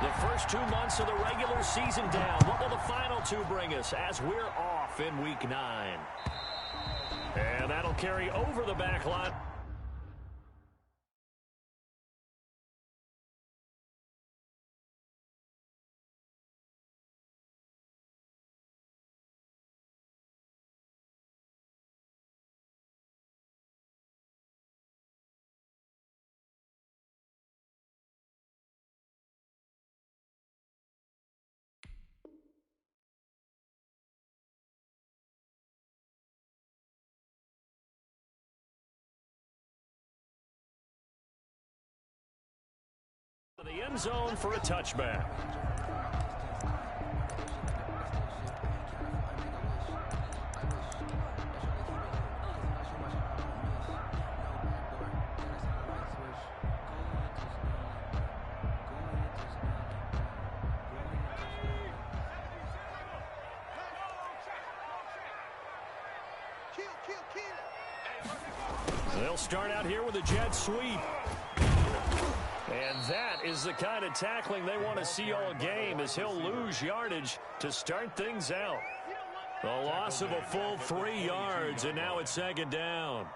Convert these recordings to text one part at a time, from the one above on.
The first 2 months of the regular season down. What will the final 2 bring us as we're off in Week 9? And that'll carry over the back line. The end zone for a touchback. They'll start out here with a jet sweep. And that is the kind of tackling they want to see all game, as he'll lose yardage to start things out. The loss of a full 3 yards, and now it's second down.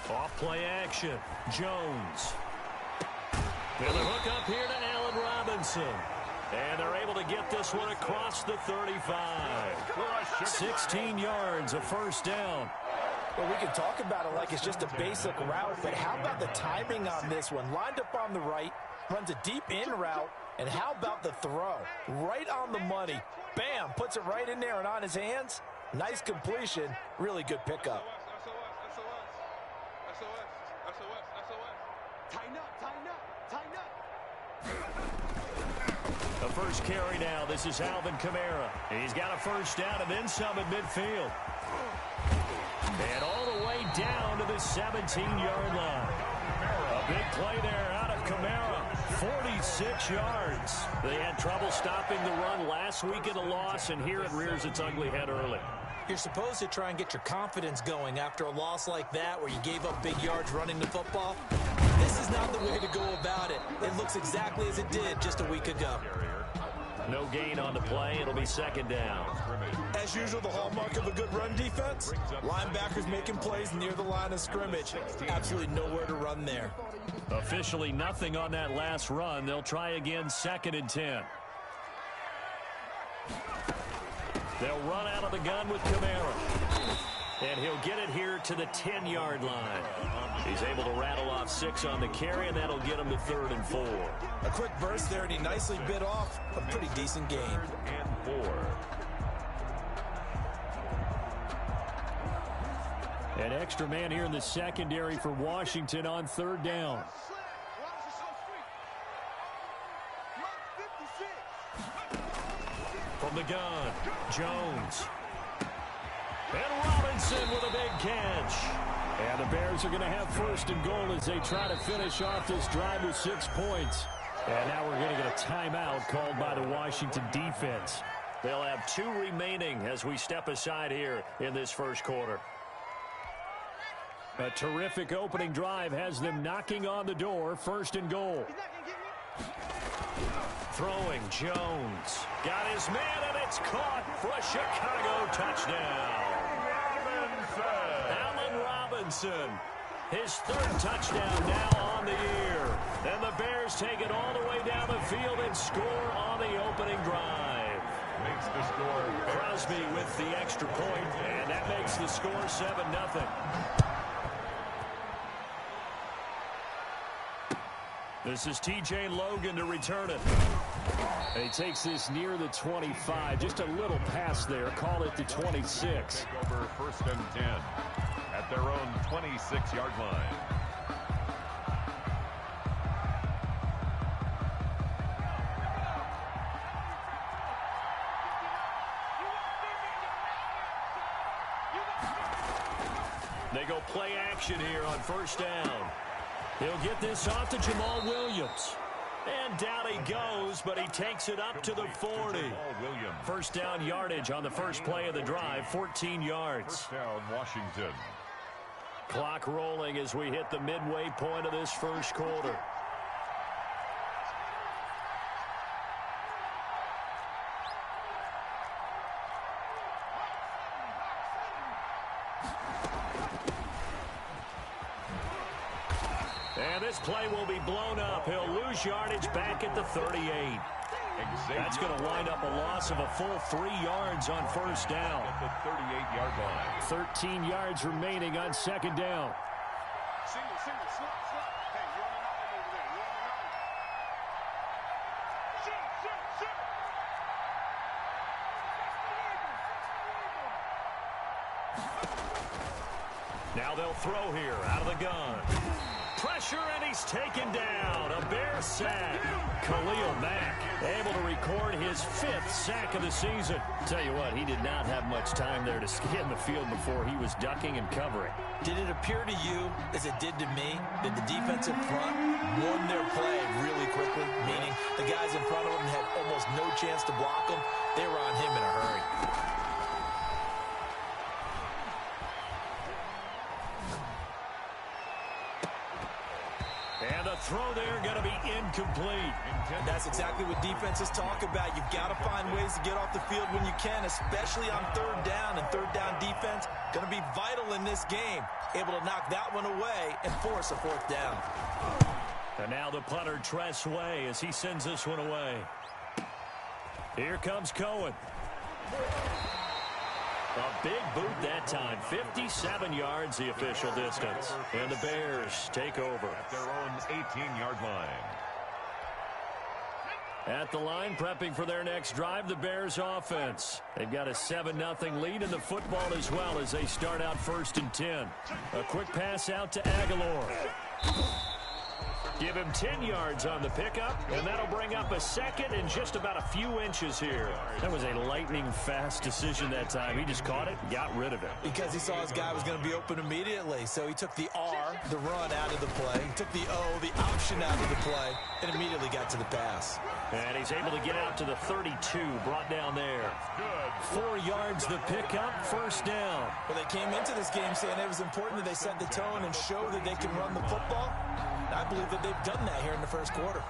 Off-play action. Jones. And the hook up here to Allen Robinson. And they're able to get this one across the 35. 16 yards, a first down. Well, we can talk about it like it's just a basic route, but how about the timing on this one? Lined up on the right, runs a deep in route, and how about the throw? Right on the money. Bam, puts it right in there and on his hands. Nice completion, really good pickup. The first carry now. This is Alvin Kamara. He's got a first down and then some at midfield. And all the way down to the 17-yard line. A big play there out of Kamara. 46 yards. They had trouble stopping the run last week in the loss, and here it rears its ugly head early. You're supposed to try and get your confidence going after a loss like that where you gave up big yards running the football. This is not the way to go about it. It looks exactly as it did just a week ago. No gain on the play. It'll be second down. As usual, the hallmark of a good run defense, linebackers making plays near the line of scrimmage. Absolutely nowhere to run there. Officially nothing on that last run. They'll try again, second and 10. They'll run out of the gun with Kamara. And he'll get it here to the 10-yard line. He's able to rattle off 6 on the carry, and that'll get him to 3rd and 4. A quick burst there, and he nicely bit off a pretty decent gain. 3rd and 4. An extra man here in the secondary for Washington on 3rd down. From the gun, Jones. And Robinson with a big catch. And the Bears are going to have 1st and goal as they try to finish off this drive with 6 points. And now we're going to get a timeout called by the Washington defense. They'll have 2 remaining as we step aside here in this first quarter. A terrific opening drive has them knocking on the door. 1st and goal. Throwing, Jones. Got his man, and it's caught for a Chicago touchdown. Allen Robinson. His 3rd touchdown now on the year. And the Bears take it all the way down the field and score on the opening drive. Makes the score. Crosby with the extra point, and that makes the score 7-0. This is T.J. Logan to return it. And he takes this near the 25. Just a little pass there. Call it the 26. Take over 1st and 10 at their own 26-yard line. They go play action here on 1st down. He'll get this off to Jamal Williams. And down he goes, but he takes it up to the 40. First down yardage on the first play of the drive, 14 yards. First down, Washington. Clock rolling as we hit the midway point of this first quarter. And this play will be blown up. He'll lose yardage back at the 38. That's going to wind up a loss of a full 3 yards on first down. At the 38-yard line. 13 yards remaining on second down. Single, slot. Hey, you're on an island over there. You're on an island. Shoot. Now they'll throw here out of the gun. Pressure, and he's taken down. A Bear sack. Khalil Mack able to record his 5th sack of the season. Tell you what, he did not have much time there to scan the field before he was ducking and covering. Did it appear to you, as it did to me, that the defensive front won their play really quickly? Meaning the guys in front of them had almost no chance to block him. They were on him in a hurry. And the throw there going to be incomplete. And that's exactly what defenses talk about. You've got to find ways to get off the field when you can, especially on third down. And third down defense going to be vital in this game. Able to knock that one away and force a 4th down. And now the punter, Tress Way, as he sends this one away. Here comes Cohen. A big boot that time. 57 yards the official distance. And the Bears take over. At their own 18-yard line. At the line, prepping for their next drive, the Bears offense. They've got a 7-0 lead in the football as well as they start out 1st and 10. A quick pass out to Aguilar. Give him 10 yards on the pickup, and that'll bring up a 2nd and just about a few inches here. That was a lightning-fast decision that time. He just caught it and got rid of it. Because he saw his guy was going to be open immediately. So he took the R, the run, out of the play. He took the O, the option, out of the play, and immediately got to the pass. And he's able to get out to the 32, brought down there. 4 yards the pickup, 1st down. Well, they came into this game saying it was important that they set the tone and show that they can run the football. I believe that they've done that here in the first quarter.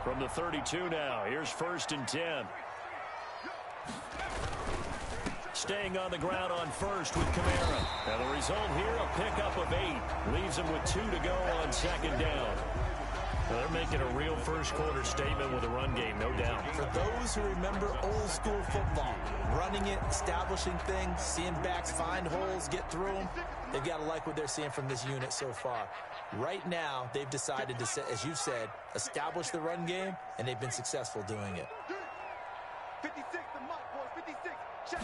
From the 32 now, here's 1st and 10. Staying on the ground on first with Kamara. Now the result here, a pickup of 8. Leaves him with 2 to go on 2nd down. Well, they're making a real first quarter statement with a run game, no doubt. For those who remember old school football, running it, establishing things, seeing backs find holes, get through them, they've got to like what they're seeing from this unit so far. Right now, they've decided to, as you said, establish the run game, and they've been successful doing it. 56, the mark, boys, 56. Check.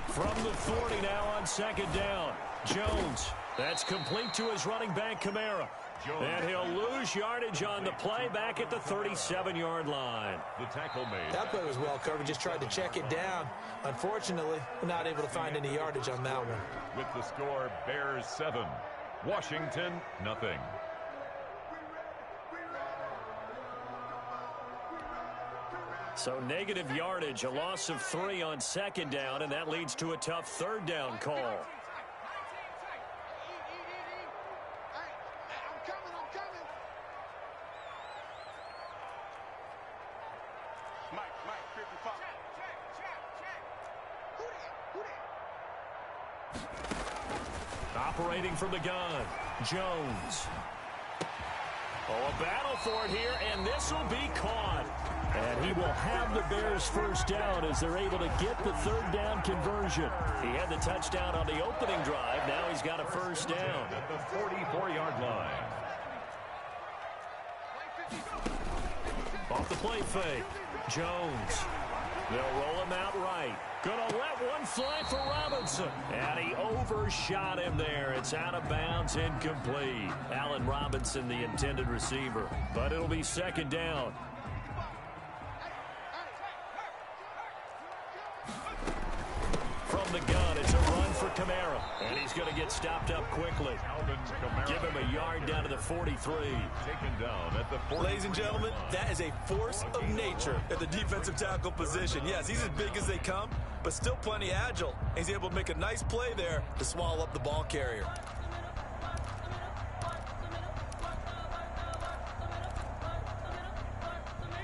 From the 40 now on 2nd down. Jones. That's complete to his running back, Kamara. And he'll lose yardage on the play back at the 37-yard line. The tackle made. That play was well covered. Just tried to check it down. Unfortunately, we're not able to find any yardage on that one. With the score, Bears 7, Washington 0. So negative yardage, a loss of 3 on 2nd down, and that leads to a tough 3rd down call. Operating from the gun, Jones. Oh, a battle for it here, and this will be caught. And he will have the Bears' 1st down as they're able to get the 3rd down conversion. He had the touchdown on the opening drive. Now he's got a 1st down. At the 44-yard line. Off the play fake, Jones. They'll roll him out right. Gonna let one fly for Robinson. And he overshot him there. It's out of bounds, incomplete. Allen Robinson, the intended receiver. But it'll be 2nd down. From the gun, it's a run for Kamara. And he's going to get get stopped up quickly. Give him a yard down to the 43. Taken down at the 40. Ladies and gentlemen, that is a force of nature at the defensive tackle position. Yes, he's as big as they come, but still plenty agile. He's able to make a nice play there to swallow up the ball carrier.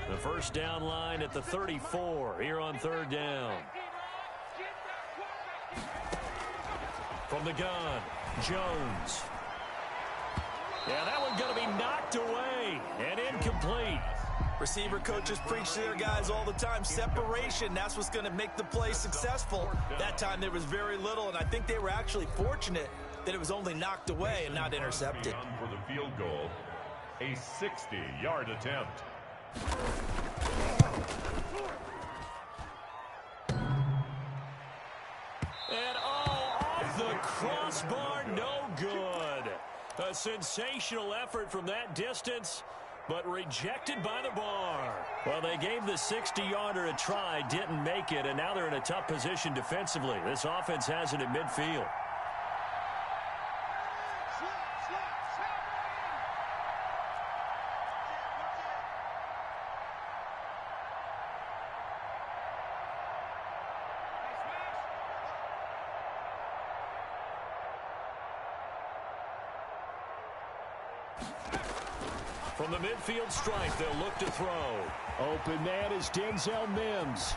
The first down line at the 34 here on third down. From the gun, Jones. Yeah, that one's going to be knocked away and incomplete. Receiver coaches preach to their guys all the time. Separation, that's what's going to make the play successful. That time there was very little, and I think they were actually fortunate that it was only knocked away and not intercepted. For the field goal, a 60-yard attempt. And off the crossbar, no good. A sensational effort from that distance, but rejected by the bar. Well, they gave the 60-yarder a try, didn't make it, and now they're in a tough position defensively. This offense has it at midfield. From the midfield stripe, they'll look to throw. Open man is Denzel Mims.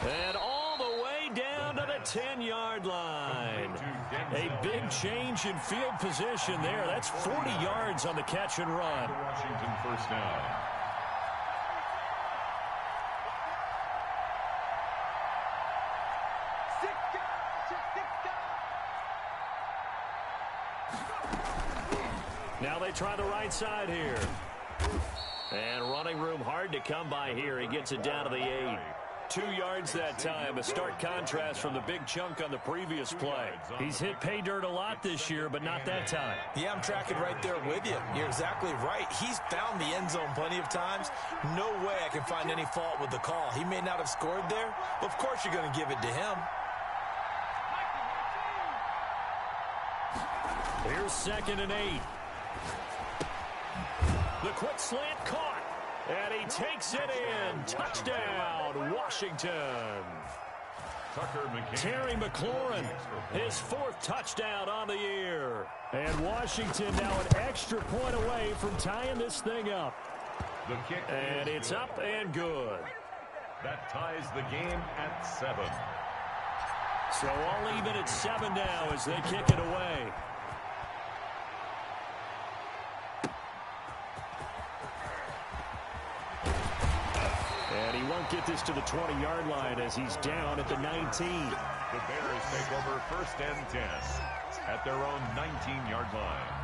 And all the way down to the 10-yard line. A big change in field position there. That's 40 yards on the catch and run. Washington first down. Now they try the right side here. And running room hard to come by here. He gets it down to the 8. 2 yards that time. A stark contrast from the big chunk on the previous play. He's hit pay dirt a lot this year, but not that time. Yeah, I'm tracking right there with you. You're exactly right. He's found the end zone plenty of times. No way I can find any fault with the call. He may not have scored there, but of course you're going to give it to him. Here's 2nd and 8. The quick slant caught, and he takes it in. Touchdown, Washington. Terry McLaurin, his 4th touchdown on the year. And Washington now an extra point away from tying this thing up. The kick and it's good. Up and good. That ties the game at 7. So all even at 7 now as they kick it away. And he won't get this to the 20-yard line as he's down at the 19. The Bears take over 1st and 10 at their own 19-yard line.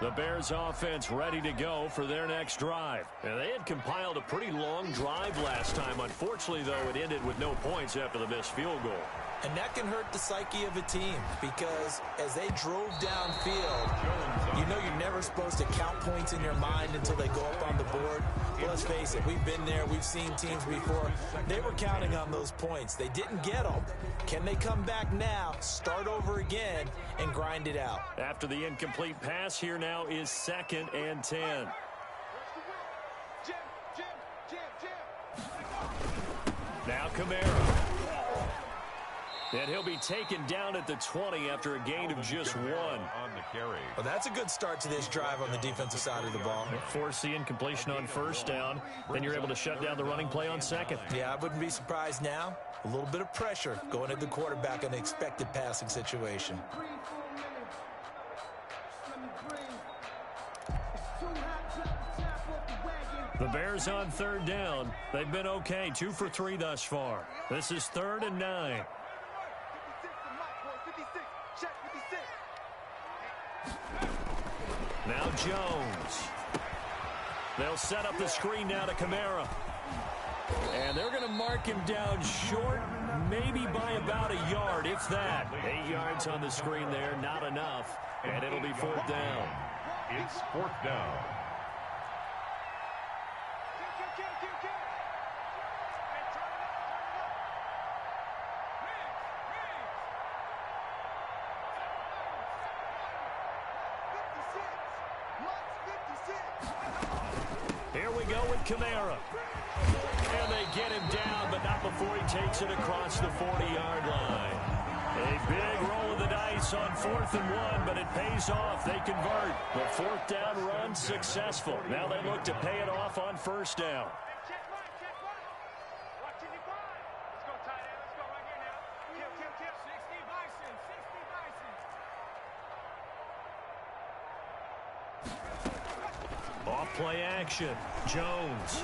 The Bears offense ready to go for their next drive. And they had compiled a pretty long drive last time. Unfortunately, though, it ended with no points after the missed field goal. And that can hurt the psyche of a team because as they drove downfield, you know you're never supposed to count points in your mind until they go up on the board. Well, let's face it, we've been there. We've seen teams before. They were counting on those points. They didn't get them. Can they come back now, start over again, and grind it out? After the incomplete pass, here now is 2nd and 10. Now Kamara. And he'll be taken down at the 20 after a gain of just 1. On the carry. Well, that's a good start to this drive on the defensive side of the ball. Force the incompletion on 1st down. Then you're able to shut down the running play on 2nd. Yeah, I wouldn't be surprised now. A little bit of pressure going at the quarterback in an expected passing situation. The Bears on 3rd down. They've been okay, 2 for 3 thus far. This is 3rd and 9. Now Jones. They'll set up the screen now to Kamara. And they're going to mark him down short, maybe by about a yard, if that. 8 yards on the screen there, not enough. And it'll be 4th down. It's 4th down. Here we go with Kamara. And they get him down, but not before he takes it across the 40-yard line. A big roll of the dice on 4th and 1, but it pays off. They convert. The 4th down run successful. Now they look to pay it off on 1st down. Off play action. Jones.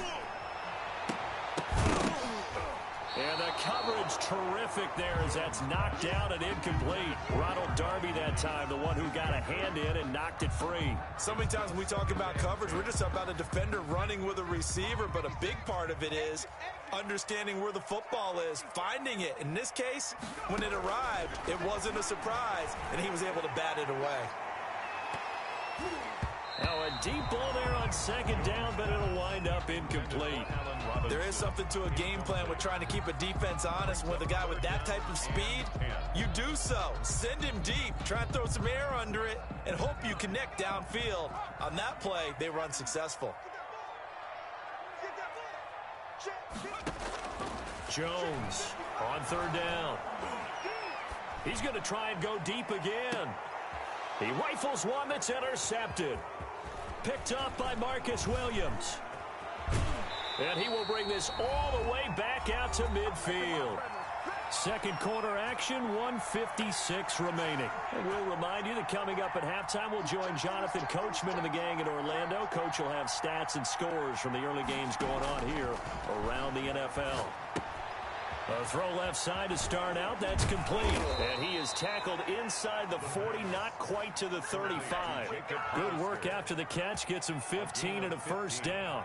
And the coverage terrific there as that's knocked down and incomplete. Ronald Darby that time, the one who got a hand in and knocked it free. So many times when we talk about coverage, we're just about a defender running with a receiver, but a big part of it is understanding where the football is, finding it. In this case, when it arrived, it wasn't a surprise, and he was able to bat it away. Now a deep ball there on 2nd down, but it'll wind up incomplete. There is something to a game plan with trying to keep a defense honest. With a guy with that type of speed, you do so. Send him deep, try and throw some air under it, and hope you connect downfield. On that play, they were unsuccessful. Jones on 3rd down. He's going to try and go deep again. He rifles one that's intercepted. Picked up by Marcus Williams. And he will bring this all the way back out to midfield. 2nd quarter action, 1:56 remaining. And we'll remind you that coming up at halftime, we'll join Jonathan Coachman and the gang in Orlando. Coach will have stats and scores from the early games going on here around the NFL. A throw left side to start out. That's complete. And he is tackled inside the 40, not quite to the 35. Good work after the catch. Gets him 15 and a 1st down.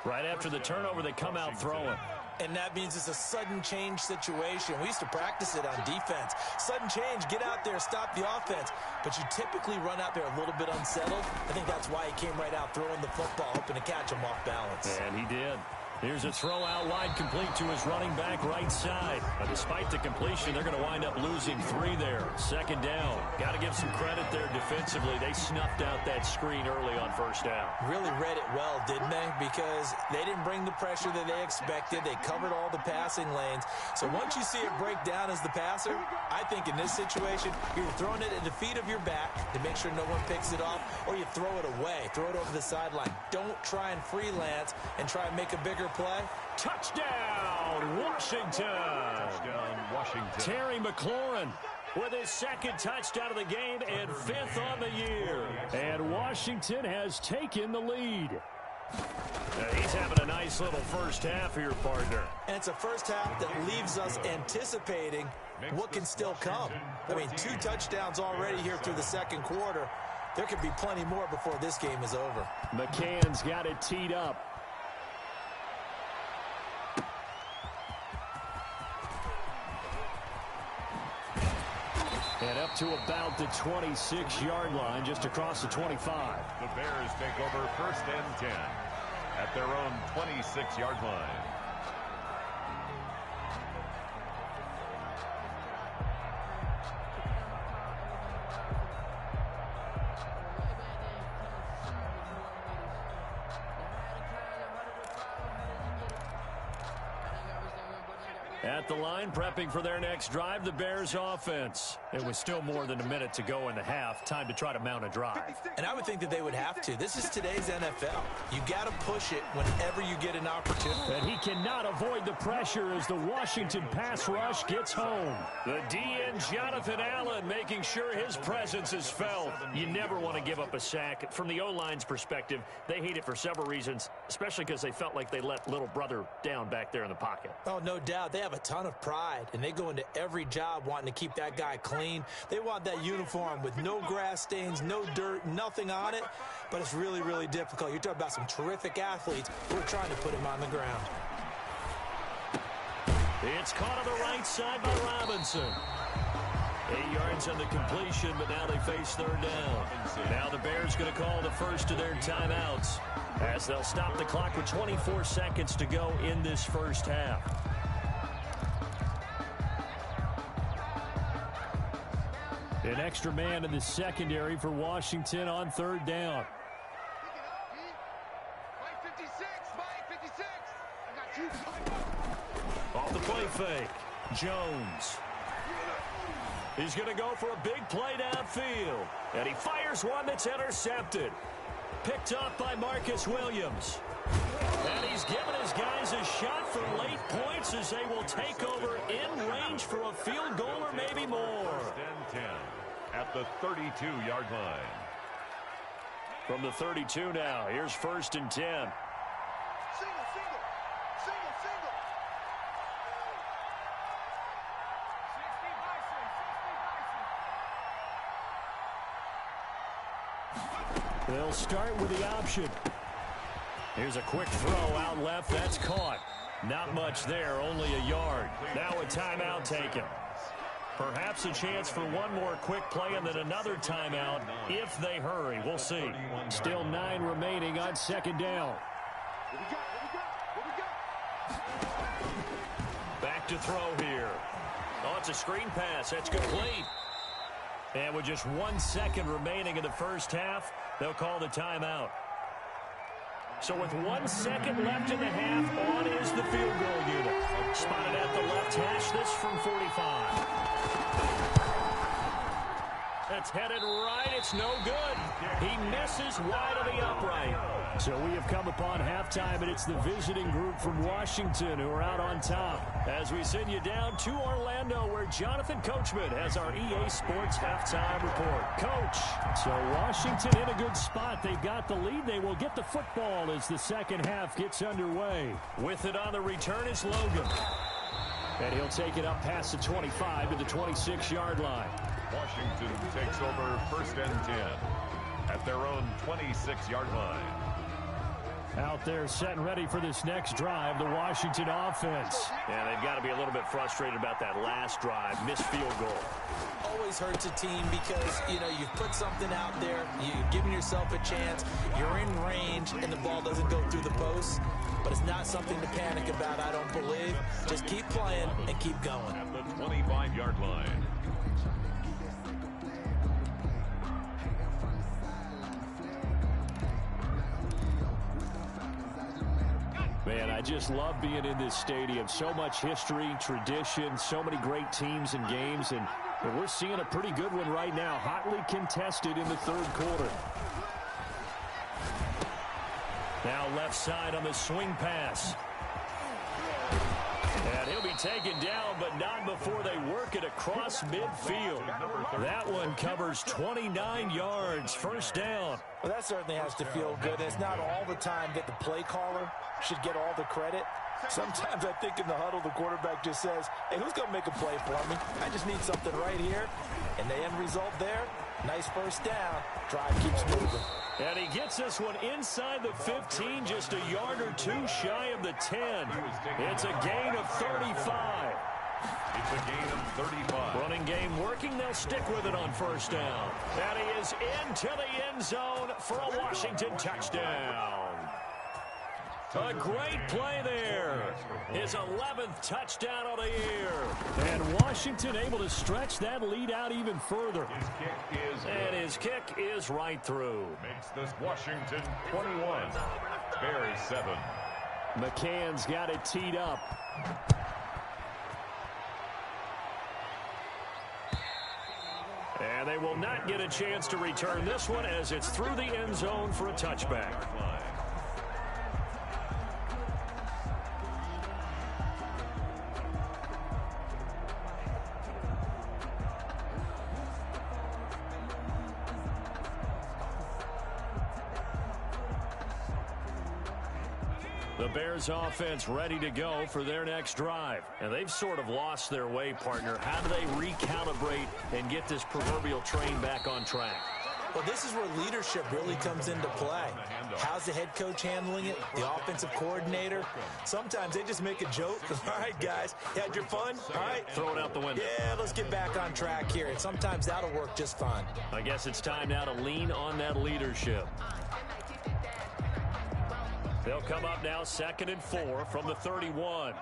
Right after the turnover, they come out throwing. And that means it's a sudden change situation. We used to practice it on defense. Sudden change, get out there, stop the offense. But you typically run out there a little bit unsettled. I think that's why he came right out throwing the football, hoping to catch him off balance. And he did. Here's a throw out wide, complete to his running back right side. But despite the completion, they're going to wind up losing 3 there. 2nd down. Got to give some credit there defensively. They snuffed out that screen early on 1st down. Really read it well, didn't they? Because they didn't bring the pressure that they expected. They covered all the passing lanes. So once you see it break down as the passer, I think in this situation, you're throwing it at the feet of your back to make sure no one picks it off, or you throw it away, throw it over the sideline. Don't try and freelance and try and make a bigger play. Touchdown, Washington. Touchdown, Washington. Terry McLaurin with his 2nd touchdown of the game and 5th on the year. And Washington has taken the lead. He's having a nice little first half here, partner. And it's a first half that leaves us anticipating what can still come. I mean, 2 touchdowns already here through the 2nd quarter. There could be plenty more before this game is over. McCann's got it teed up. And up to about the 26-yard line, just across the 25. The Bears take over 1st and 10 at their own 26-yard line. At the line, prepping for their next drive, the Bears offense. It was still more than a minute to go in the half. Time to try to mount a drive. And I would think that they would have to. This is today's NFL. You got to push it whenever you get an opportunity. And he cannot avoid the pressure as the Washington pass rush gets home. The DN, Jonathan Allen, making sure his presence is felt. You never want to give up a sack. From the O-line's perspective, they hate it for several reasons, especially because they felt like they let little brother down back there in the pocket. Oh, no doubt. They have a ton of pride, and they go into every job wanting to keep that guy clean. They want that uniform with no grass stains, no dirt, nothing on it, but it's really, really difficult. You're talking about some terrific athletes who are trying to put him on the ground. It's caught on the right side by Robinson. 8 yards on the completion, but now they face third down. Now the Bears going to call the first of their timeouts as they'll stop the clock with 24 seconds to go in this first half. An extra man in the secondary for Washington on third down. Off the play fake, Jones. He's going to go for a big play downfield. And he fires one that's intercepted. Picked off by Marcus Williams. And he's given his guys a shot for late points as they will take over in range for a field goal or maybe more. First and 10 at the 32-yard line. From the 32 now, here's first and 10. Single. They'll start with the option. Here's a quick throw out left. That's caught. Not much there, only a yard. Now a timeout taken. Perhaps a chance for one more quick play and then another timeout if they hurry. We'll see. Still 9 remaining on second down. Back to throw here. Oh, it's a screen pass. That's complete. And with just 1 second remaining in the first half, they'll call the timeout. So with 1 second left in the half, on is the field goal unit. Spotted at the left hash, this from 45. That's headed right. It's no good. He misses wide of the upright. So we have come upon halftime, and it's the visiting group from Washington who are out on top. As we send you down to Orlando, where Jonathan Coachman has our EA Sports halftime report. Coach, so Washington in a good spot. They've got the lead. They will get the football as the second half gets underway. With it on the return is Logan. And he'll take it up past the 25 to the 26-yard line. Washington takes over first and 10 at their own 26-yard line. Out there set and ready for this next drive, the Washington offense. Yeah, they've got to be a little bit frustrated about that last drive, missed field goal. Always hurts a team because, you've put something out there, you've given yourself a chance, you're in range, and the ball doesn't go through the post. But it's not something to panic about, I don't believe. Just keep playing and keep going. At the 25-yard line. Man, I just love being in this stadium. So much history, tradition, so many great teams and games, and we're seeing a pretty good one right now, hotly contested in the third quarter. Now left side on the swing pass. And he'll be taken down, but not before they work it across midfield. That one covers 29 yards, first down. Well, that certainly has to feel good. It's not all the time that the play caller should get all the credit. Sometimes I think in the huddle, the quarterback just says, hey, who's going to make a play for me? I just need something right here. And the end result there, nice first down. Drive keeps moving. And he gets this one inside the 15, just a yard or two shy of the 10. It's a gain of 35. It's a gain of 35. Running game working. They'll stick with it on first down. And he is into the end zone for a Washington touchdown. A great play there. His 11th touchdown of the year. And Washington able to stretch that lead out even further. His kick is right through. Makes this Washington 21. Bears 7. McCann's got it teed up. And they will not get a chance to return this one as it's through the end zone for a touchback. The Bears offense ready to go for their next drive. And they've sort of lost their way, partner. How do they recalibrate and get this proverbial train back on track? Well, this is where leadership really comes into play. How's the head coach handling it? The offensive coordinator? Sometimes they just make a joke. All right, guys, you had your fun? All right. Throw it out the window. Yeah, let's get back on track here. And sometimes that'll work just fine. I guess it's time now to lean on that leadership. They'll come up now 2nd and 4 from the 31.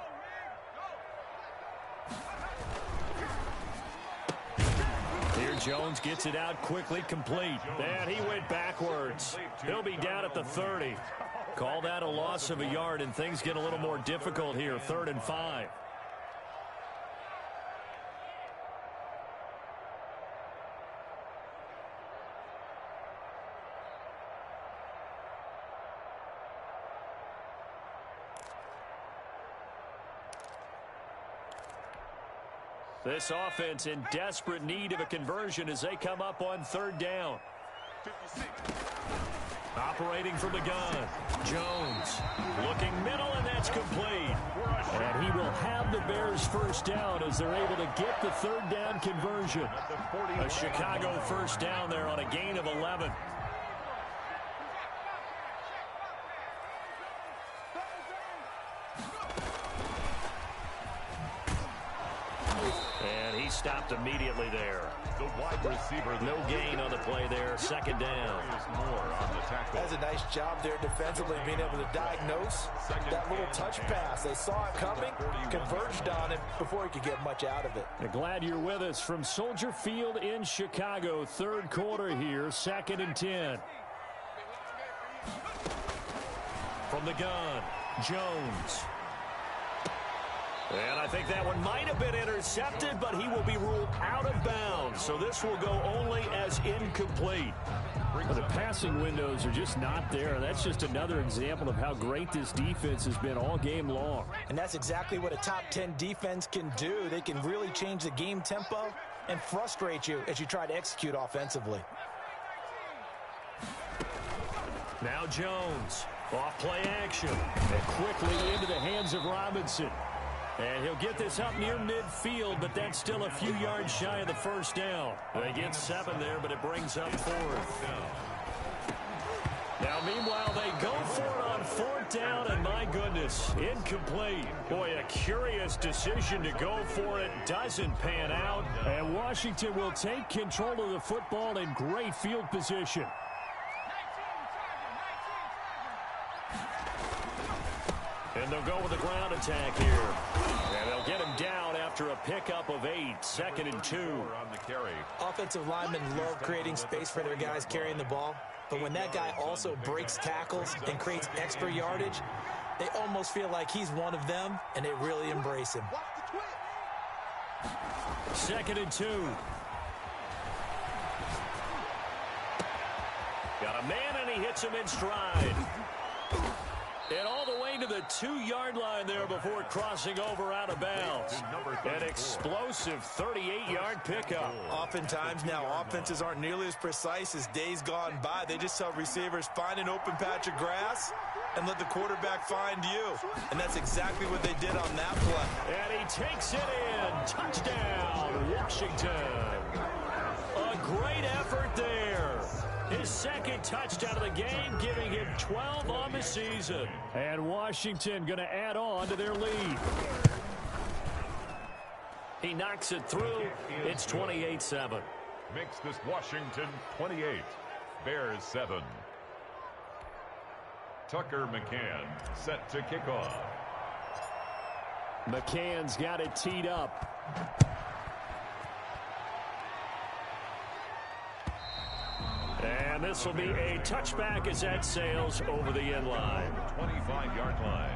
Here Jones gets it out quickly, complete. And he went backwards. He'll be down at the 30. Call that a loss of a yard, and things get a little more difficult here, 3rd and 5. This offense in desperate need of a conversion as they come up on 3rd down. 56. Operating from the gun. Jones looking middle, and that's complete. And he will have the Bears first down as they're able to get the 3rd down conversion. A Chicago first down there on a gain of 11. And he stopped immediately there. The wide receiver. No gain on the play there. 2nd down. More on the tackle. That's a nice job there defensively, being able to diagnose that little touch pass. They saw it coming, converged on it before he could get much out of it. I'm glad you're with us from Soldier Field in Chicago. 3rd quarter here, 2nd and 10. From the gun, Jones. And I think that one might have been intercepted, but he will be ruled out of bounds. So this will go only as incomplete. Well, the passing windows are just not there. That's just another example of how great this defense has been all game long. And that's exactly what a top 10 defense can do. They can really change the game tempo and frustrate you as you try to execute offensively. Now Jones, off play action, and quickly into the hands of Robinson. And he'll get this up near midfield, but that's still a few yards shy of the first down. They get 7 there, but it brings up 4th. Now, meanwhile, they go for it on 4th down, and my goodness, incomplete. Boy, a curious decision to go for it. Doesn't pan out, and Washington will take control of the football in great field position. And they'll go with the ground attack here. And they'll get him down after a pickup of 8. 2nd and 2. On the carry. Offensive linemen love creating space for their guys carrying the ball. But when that guy also breaks tackles and creates extra yardage, they almost feel like he's one of them, and they really embrace him. 2nd and 2. Got a man, and he hits him in stride. And all the way to the 2-yard line there before crossing over out of bounds. An explosive 38-yard pickup. Oftentimes now, offenses aren't nearly as precise as days gone by. They just tell receivers, find an open patch of grass and let the quarterback find you. And that's exactly what they did on that play. And he takes it in. Touchdown, Washington. A great effort there. His 2nd touchdown of the game, giving him 12 on the season. And Washington going to add on to their lead. He knocks it through. It's 28-7. Makes this Washington 28. Bears 7. Tucker McCann set to kick off. McCann's got it teed up. And this will be a touchback as that sails over the end line. 25-yard line.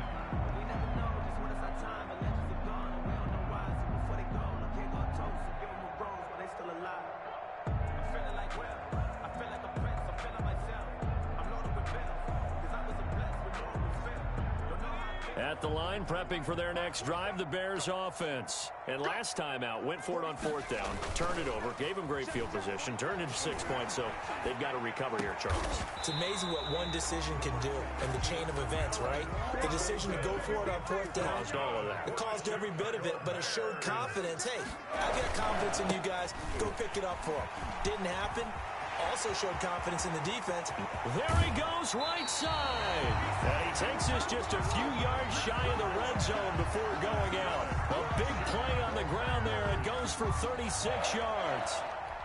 At the line, prepping for their next drive, the Bears offense. And last time out, went for it on 4th down, turned it over, gave them great field position, turned into 6 points, so they've got to recover here, Charles. It's amazing what one decision can do in the chain of events, right? The decision to go for it on 4th down. Caused all of that. It caused every bit of it, but it showed confidence. Hey, I got confidence in you guys. Go pick it up for them. Didn't happen. also showed confidence in the defense. There he goes, right side. And he takes this just a few yards shy of the red zone before going out. A big play on the ground there. It goes for 36 yards.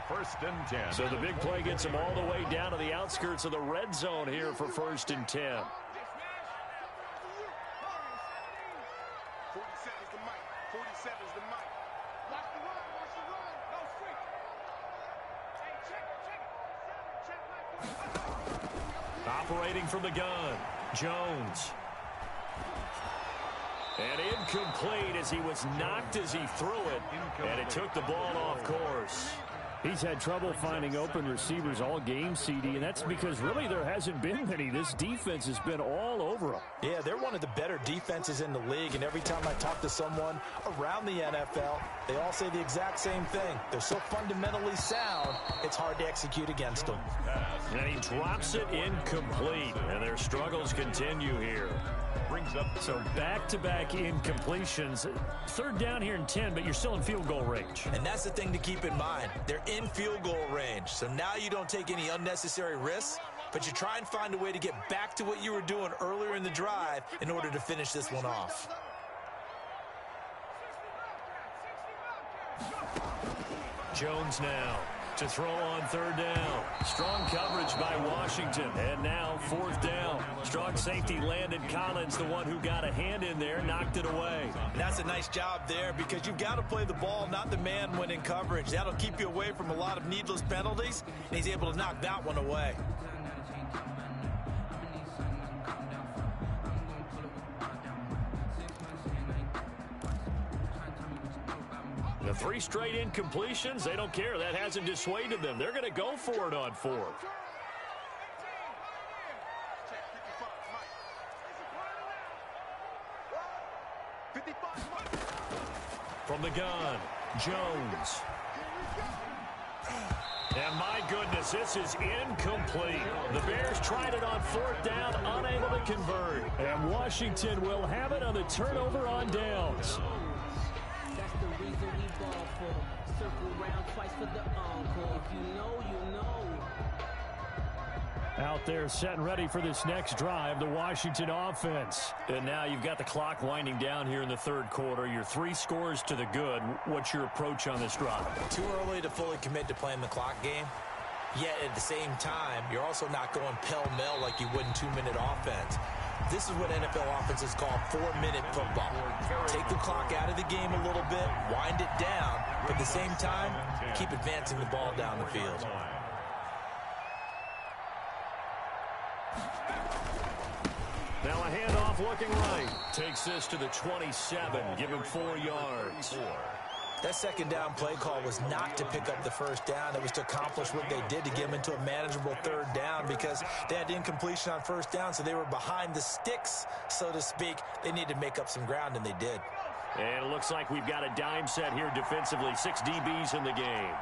1st and 10. So the big play gets him all the way down to the outskirts of the red zone here for 1st and 10. 47's the mic. 47's the mic. Watch the run. Watch the run. No streak. Hey, check. Operating from the gun, Jones. And incomplete as he was knocked as he threw it. And it took the ball off course. He's had trouble finding open receivers all game, CD, and that's because really there hasn't been many. This defense has been all over him. Yeah, they're one of the better defenses in the league, and every time I talk to someone around the NFL, they all say the exact same thing. They're so fundamentally sound, it's hard to execute against them. And he drops it incomplete, and their struggles continue here. Brings up So back-to-back incompletions. 3rd down here and 10, but you're still in field goal range. And that's the thing to keep in mind. They're in field goal range. So now you don't take any unnecessary risks, but you try and find a way to get back to what you were doing earlier in the drive in order to finish this one off. Jones now to throw on 3rd down. Strong coverage by Washington. And now 4th down. Strong safety Landon Collins, the one who got a hand in there, knocked it away. And that's a nice job there because you've got to play the ball, not the man when in coverage. That'll keep you away from a lot of needless penalties, and he's able to knock that one away. The 3 straight incompletions, they don't care. That hasn't dissuaded them. They're going to go for it on 4th. From the gun, Jones. And my goodness, this is incomplete. The Bears tried it on 4th down, unable to convert. And Washington will have it on the turnover on downs. That's the reason we ball for. Circle round twice for the encore. If you know, you know. Out there set and ready for this next drive, the Washington offense. And now you've got the clock winding down here in the 3rd quarter. Your 3 scores to the good. What's your approach on this drive? Too early to fully commit to playing the clock game. Yet at the same time, you're also not going pell-mell like you would in 2-minute offense. This is what NFL offenses call 4-minute football. Take the clock out of the game a little bit, wind it down, but at the same time, keep advancing the ball down the field. Now a handoff looking right. Takes this to the 27. Give him 4 yards. That 2nd down play call was not to pick up the 1st down. It was to accomplish what they did to get them into a manageable 3rd down because they had incompletion on 1st down, so they were behind the sticks, so to speak. They needed to make up some ground, and they did. And it looks like we've got a dime set here defensively. 6 DBs in the game.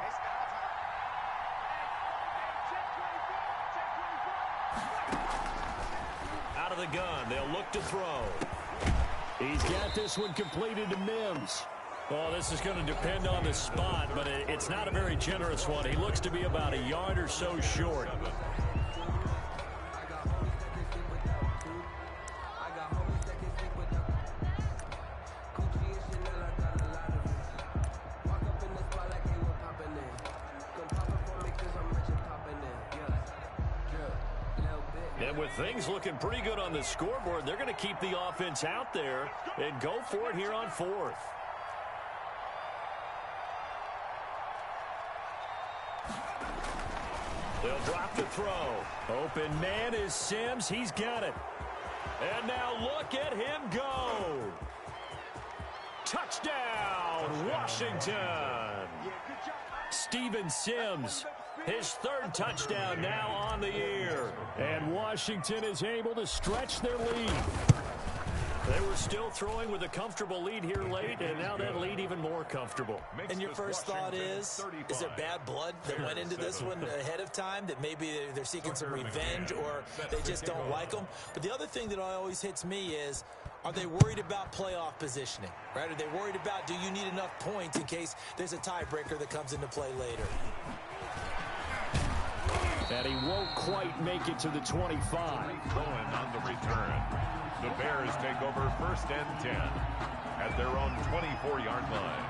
Out of the gun, they'll look to throw. He's got this one completed to Mims. Well, this is going to depend on the spot, but it's not a very generous one. He looks to be about a yard or so short. And with things looking pretty good on the scoreboard, they're going to keep the offense out there and go for it here on 4th. They'll drop the throw. Open man is Sims. He's got it. And now look at him go. Touchdown, Washington. Steven Sims, his 3rd touchdown now on the year. And Washington is able to stretch their lead. They were still throwing with a comfortable lead here late, and now that lead even more comfortable. And your first thought is there bad blood that went into this one ahead of time, that maybe they're seeking some revenge or they just don't like them? But the other thing that always hits me is, are they worried about playoff positioning, right? Are they worried about, do you need enough points in case there's a tiebreaker that comes into play later? And he won't quite make it to the 25. Going on the return. The Bears take over 1st and 10 at their own 24-yard line.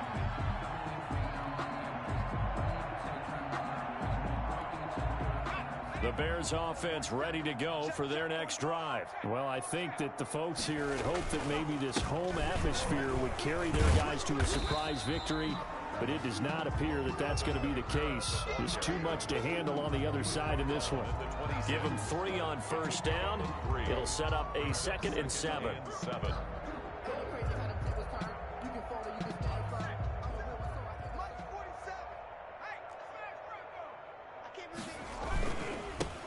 The Bears offense ready to go for their next drive. Well, I think that the folks here had hoped that maybe this home atmosphere would carry their guys to a surprise victory, but it does not appear that that's going to be the case. There's too much to handle on the other side in this one. Give them 3 on 1st down. It'll set up a 2nd and 7.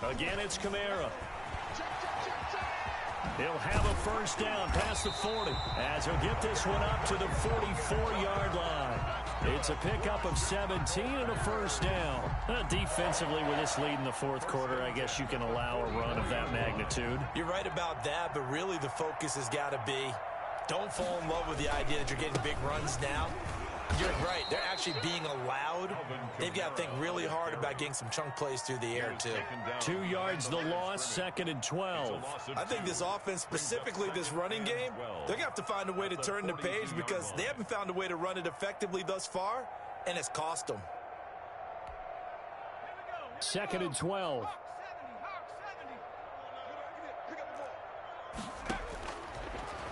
Again, it's Kamara. He'll have a 1st down past the 40 as he'll get this one up to the 44-yard line. It's a pickup of 17 and a 1st down. Defensively, with this lead in the 4th quarter, I guess you can allow a run of that magnitude. You're right about that, but really the focus has got to be don't fall in love with the idea that you're getting big runs now. You're right. They're actually being allowed. They've got to think really hard about getting some chunk plays through the air, too. 2 yards the loss, 2nd and 12. I think this offense, specifically this running game, they're going to have to find a way to turn the page because they haven't found a way to run it effectively thus far, and it's cost them. 2nd and 12.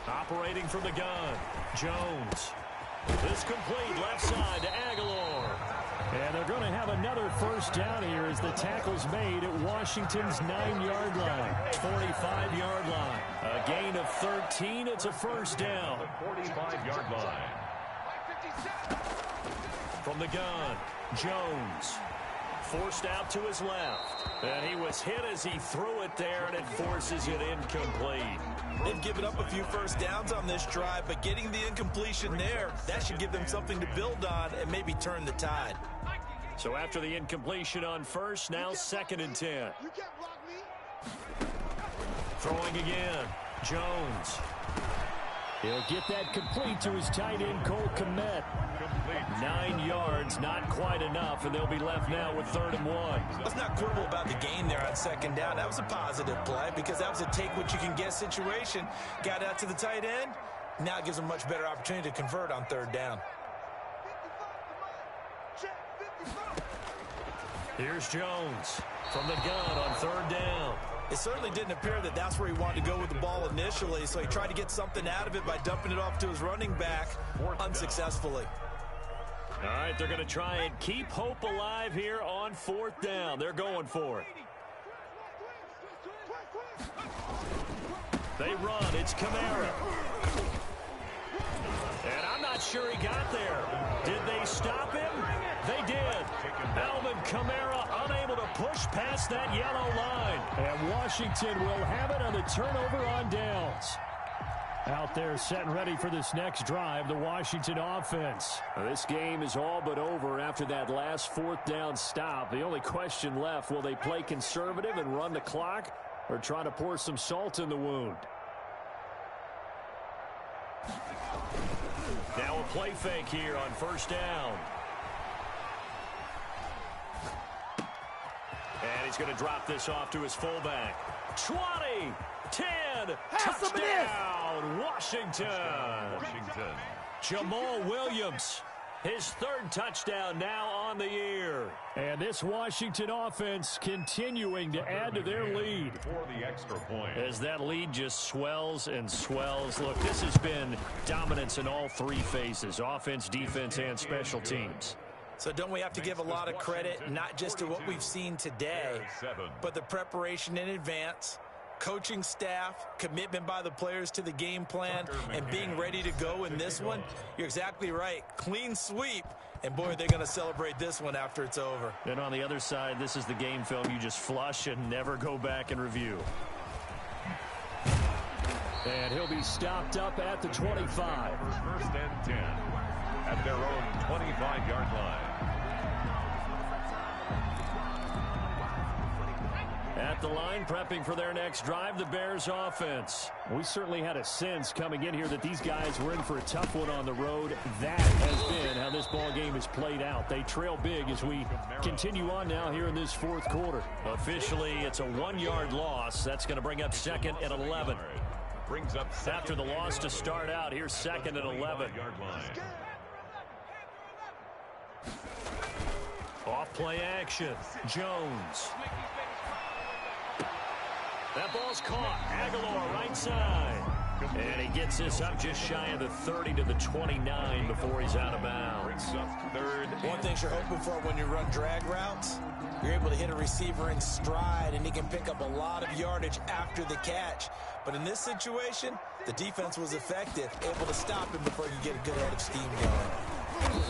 Operating from the gun, Jones. This complete left side to Aguilar. And they're going to have another 1st down here as the tackle's made at Washington's 9-yard line, 45-yard line. A gain of 13. It's a 1st down. 45-yard line. From the gun, Jones. Forced out to his left. And he was hit as he threw it there, and it forces it incomplete. They've given up a few 1st downs on this drive, but getting the incompletion there, that should give them something to build on and maybe turn the tide. So after the incompletion on 1st, now 2nd and 10. Throwing again, Jones. He'll get that complete to his tight end, Cole Kmet. 9 yards, not quite enough, and they'll be left now with 3rd and 1. Let's not quibble about the gain there on 2nd down. That was a positive play because that was a take-what-you-can-get situation. Got out to the tight end. Now it gives them a much better opportunity to convert on 3rd down. Here's Jones from the gun on 3rd down. It certainly didn't appear that that's where he wanted to go with the ball initially, so he tried to get something out of it by dumping it off to his running back unsuccessfully. All right, they're going to try and keep hope alive here on 4th down. They're going for it. They run. It's Kamara. And I'm not sure he got there. Did they stop him? They did. Alvin Kamara unable to push past that yellow line. And Washington will have it on the turnover on downs. Out there set and ready for this next drive, the Washington offense. This game is all but over after that last 4th down stop. The only question left, will they play conservative and run the clock or try to pour some salt in the wound? Now a play fake here on 1st down. And he's going to drop this off to his fullback. 20, 10, touchdown, Washington. Jamal Williams, his 3rd touchdown now on the year. And this Washington offense continuing to add to their lead. For the extra point. As that lead just swells and swells. Look, this has been dominance in all 3 phases, offense, defense, and special teams. So don't we have to give a lot of credit, not just to what we've seen today, but the preparation in advance, coaching staff, commitment by the players to the game plan, and being ready to go in this one? You're exactly right. Clean sweep. And, boy, they're going to celebrate this one after it's over. And on the other side, this is the game film you just flush and never go back and review. And he'll be stopped up at the 25. 1st and 10 at their own 25-yard line. At the line, prepping for their next drive, the Bears offense. We certainly had a sense coming in here that these guys were in for a tough one on the road. That has been how this ball game has played out. They trail big as we continue on now here in this fourth quarter. Officially, it's a 1-yard loss. That's going to bring up second and 11. Brings up After the loss to start out, here's second and 11. Off play action. Jones. That ball's caught. Aguilar right side. And he gets this up just shy of the 30 to the 29 before he's out of bounds. One thing you're hoping for when you run drag routes, you're able to hit a receiver in stride, and he can pick up a lot of yardage after the catch. But in this situation, the defense was effective, able to stop him before he could get a good head of steam going.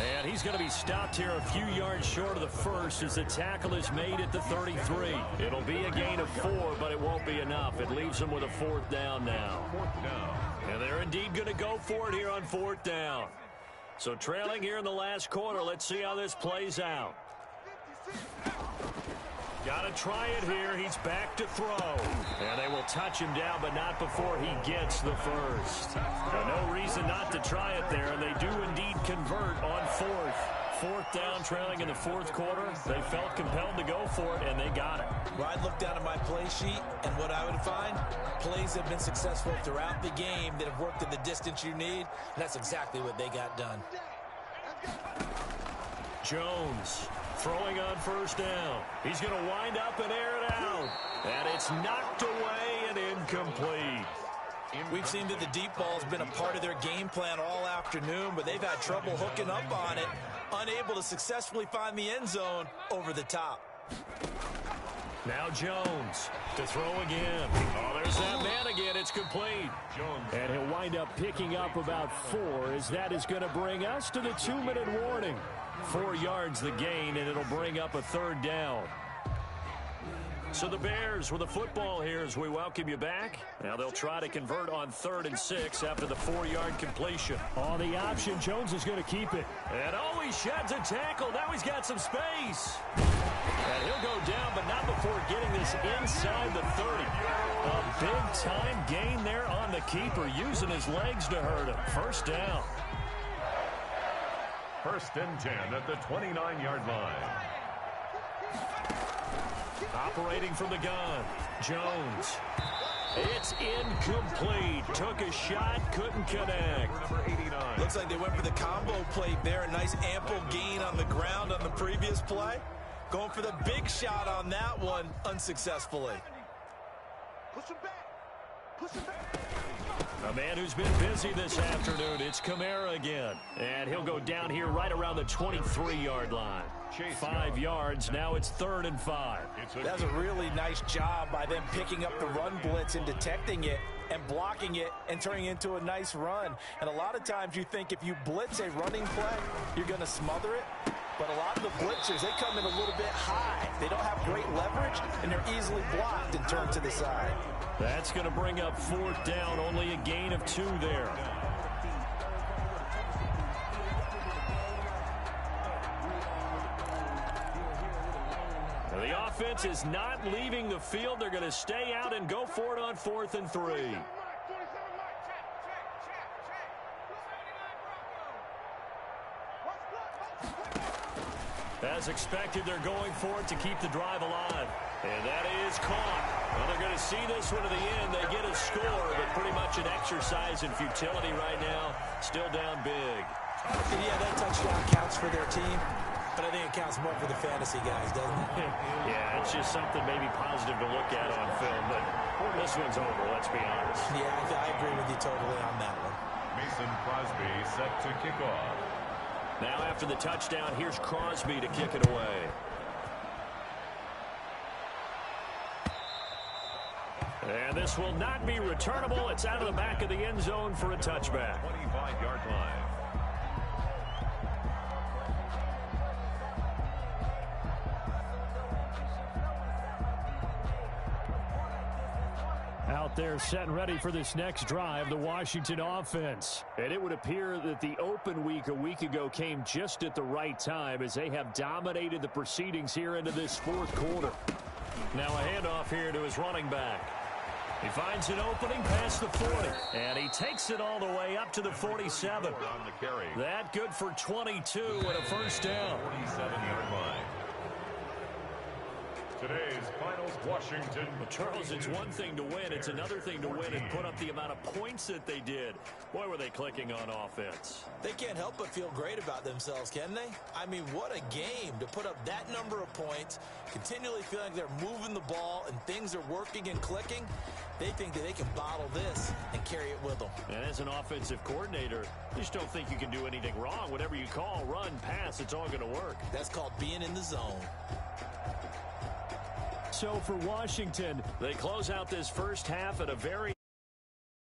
And he's going to be stopped here a few yards short of the first as the tackle is made at the 33. It'll be a gain of 4, but it won't be enough. It leaves them with a 4th down now. And they're indeed going to go for it here on 4th down. So trailing here in the last quarter, let's see how this plays out. Got to try it here. He's back to throw. And they will touch him down, but not before he gets the first. No reason not to try it there, and they do indeed convert on 4th. 4th down, trailing in the 4th quarter. They felt compelled to go for it, and they got it. Well, I'd look down at my play sheet, and what I would find, plays have been successful throughout the game that have worked in the distance you need, and that's exactly what they got done. Jones throwing on 1st down. He's going to wind up and air it out. And it's knocked away and incomplete. We've seen that the deep ball has been a part of their game plan all afternoon, but they've had trouble hooking up on it, unable to successfully find the end zone over the top. Now Jones to throw again. Oh, there's that man again. It's complete. Jones. And he'll wind up picking up about 4, as that is going to bring us to the 2-minute warning. 4 yards the gain, and it'll bring up a 3rd down. So the Bears with the football here as we welcome you back. Now they'll try to convert on 3rd and 6 after the 4-yard completion. On the option, Jones is going to keep it. And oh, he sheds a tackle. Now he's got some space. And he'll go down, but not before getting this inside the 30. A big-time gain there on the keeper, using his legs to hurt him. 1st down. 1st and 10 at the 29-yard line. Operating from the gun, Jones. It's incomplete. Took a shot, couldn't connect. Number 89. Looks like they went for the combo play there. A nice ample gain on the ground on the previous play. Going for the big shot on that one unsuccessfully. Push him back. Push him back. A man who's been busy this afternoon. It's Kamara again. And he'll go down here right around the 23-yard line. 5 yards. Now it's 3rd and 5. That's a really nice job by them picking up the run blitz and detecting it and blocking it and turning it into a nice run. And a lot of times you think if you blitz a running play, you're going to smother it. But a lot of the blitzers, they come in a little bit high. They don't have great leverage, and they're easily blocked and turned to the side. That's going to bring up 4th down. Only a gain of 2 there. The offense is not leaving the field. They're going to stay out and go for it on 4th and 3. As expected, they're going for it to keep the drive alive. And that is caught. Well, they're going to see this one to the end. They get a score, but pretty much an exercise in futility right now. Still down big. Yeah, that touchdown counts for their team, but I think it counts more for the fantasy guys, doesn't it? Yeah, it's just something maybe positive to look at on film, but this one's over, let's be honest. Yeah, I agree with you totally on that one. Mason Crosby set to kick off. Now after the touchdown, here's Crosby to kick it away. And this will not be returnable. It's out of the back of the end zone for a touchback. 25-yard line. Out there set and ready for this next drive, the Washington offense. And it would appear that the open week a week ago came just at the right time as they have dominated the proceedings here into this 4th quarter. Now a handoff here to his running back. He finds an opening past the 40, and he takes it all the way up to the 47. On the carry. That good for 22 and a first down. 47-yard line. Today's finals, Washington. Well, Charles, it's one thing to win. It's another thing to win and put up the amount of points that they did. Boy, were they clicking on offense. They can't help but feel great about themselves, can they? I mean, what a game to put up that number of points, continually feeling like they're moving the ball and things are working and clicking. They think that they can bottle this and carry it with them. And as an offensive coordinator, you just don't think you can do anything wrong. Whatever you call, run, pass, it's all going to work. That's called being in the zone. So for Washington, they close out this first half at a very